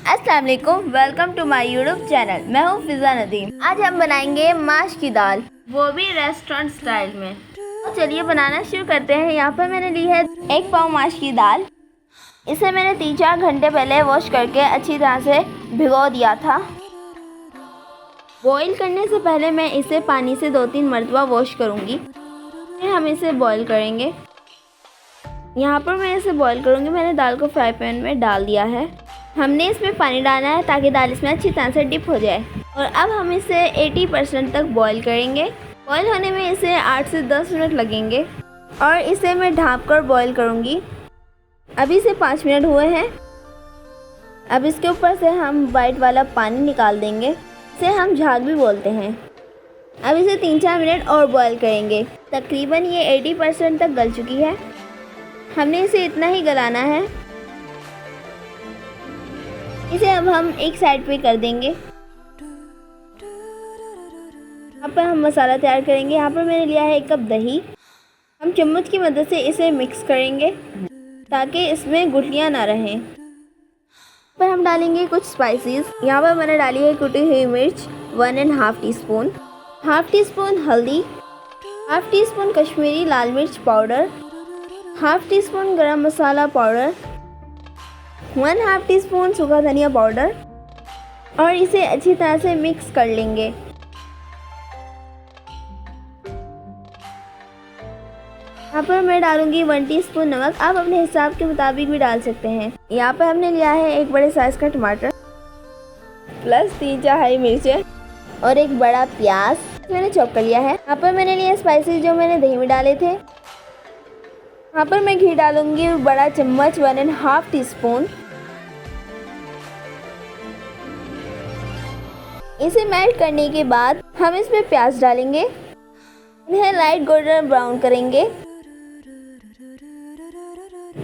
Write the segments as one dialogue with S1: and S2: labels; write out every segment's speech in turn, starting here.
S1: अस्सलाम वालेकुम, welcome to my YouTube channel. मैं हूँ फिज़ा नदीम। आज हम बनाएंगे माश की दाल, वो भी रेस्टोरेंट स्टाइल में। तो चलिए बनाना शुरू करते हैं। यहाँ पर मैंने ली है 1 पाव माश की दाल। इसे मैंने 3-4 घंटे पहले वॉश करके अच्छी तरह से भिगो दिया था। बॉईल करने से पहले मैं इसे पानी से 2-3 मरतबा वॉश करूँगी, फिर हम इसे बॉईल करेंगे। यहाँ पर मैं इसे बॉईल करूँगी। मैंने दाल को फ्राई पैन में डाल दिया है। हमने इसमें पानी डालना है ताकि दाल इसमें अच्छी तरह से डिप हो जाए। और अब हम इसे 80% तक बॉईल करेंगे। बॉईल होने में इसे 8 से 10 मिनट लगेंगे और इसे मैं ढाँप कर बॉईल करूँगी। अभी से 5 मिनट हुए हैं। अब इसके ऊपर से हम वाइट वाला पानी निकाल देंगे। इसे हम झाग भी बोलते हैं। अब इसे 3-4 मिनट और बॉईल करेंगे। तकरीबन ये 80% तक गल चुकी है। हमने इसे इतना ही गलाना है। इसे अब हम एक साइड पे कर देंगे। यहाँ पर हम मसाला तैयार करेंगे। यहाँ पर मैंने लिया है 1 कप दही। हम चम्मच की मदद से इसे मिक्स करेंगे ताकि इसमें गुठलियाँ ना रहें। पर हम डालेंगे कुछ स्पाइसेस। यहाँ पर मैंने डाली है कुटी हुई मिर्च 1½ टीस्पून, ½ टीस्पून हल्दी, ½ टीस्पून कश्मीरी लाल मिर्च पाउडर, ½ टीस्पून गरम मसाला पाउडर, 1/2 टीस्पून सूखा धनिया पाउडर और इसे अच्छी तरह से मिक्स कर लेंगे। यहाँ पर मैं डालूंगी 1 टीस्पून नमक। आप अपने हिसाब के मुताबिक भी डाल सकते हैं। यहाँ पर हमने लिया है 1 बड़े साइज का टमाटर प्लस 3-4 हरी मिर्चें और 1 बड़ा प्याज मैंने चॉप कर लिया है। यहाँ पर मैंने लिए स्पाइसेस जो मैंने दही में डाले थे। यहाँ पर मैं घी डालूंगी बड़ा चम्मच 1½ टीस्पून। इसे मेल्ट करने के बाद हम इसमें प्याज डालेंगे। इन्हें लाइट गोल्डन ब्राउन करेंगे।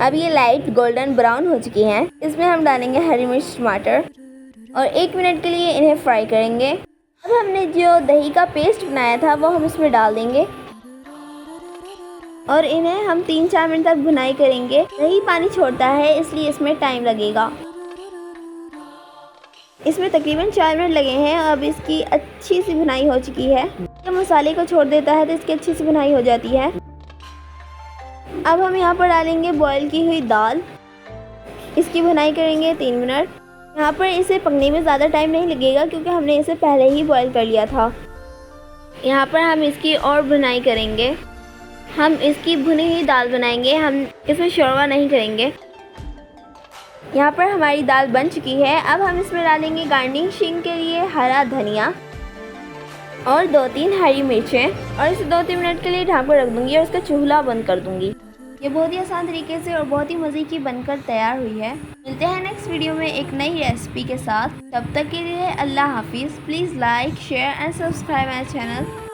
S1: अब ये लाइट गोल्डन ब्राउन हो चुकी हैं। इसमें हम डालेंगे हरी मिर्च टमाटर और 1 मिनट के लिए इन्हें फ्राई करेंगे। अब हमने जो दही का पेस्ट बनाया था वो हम इसमें डाल देंगे और इन्हें हम 3-4 मिनट तक भुनाई करेंगे। दही पानी छोड़ता है इसलिए इसमें टाइम लगेगा। इसमें तकरीबन 4 मिनट लगे हैं। अब इसकी अच्छी सी भुनाई हो चुकी है। जब मसाले को छोड़ देता है तो इसकी अच्छी सी भुनाई हो जाती है। अब हम यहाँ पर डालेंगे बॉईल की हुई दाल। इसकी भुनाई करेंगे 3 मिनट। यहाँ पर इसे पकने में ज़्यादा टाइम नहीं लगेगा क्योंकि हमने इसे पहले ही बॉईल कर लिया था। यहाँ पर हम इसकी और भुनाई करेंगे। हम इसकी भुनी हुई दाल बनाएंगे, हम इसमें शोरबा नहीं करेंगे। यहाँ पर हमारी दाल बन चुकी है। अब हम इसमें डालेंगे गार्निशिंग के लिए हरा धनिया और 2-3 हरी मिर्चें और इसे 2-3 मिनट के लिए ढक कर रख दूँगी और इसका चूल्हा बंद कर दूँगी। ये बहुत ही आसान तरीके से और बहुत ही मज़े की बनकर तैयार हुई है। मिलते हैं नेक्स्ट वीडियो में एक नई रेसिपी के साथ। तब तक के लिए अल्लाह हाफिज़। Please like, share and subscribe my channel.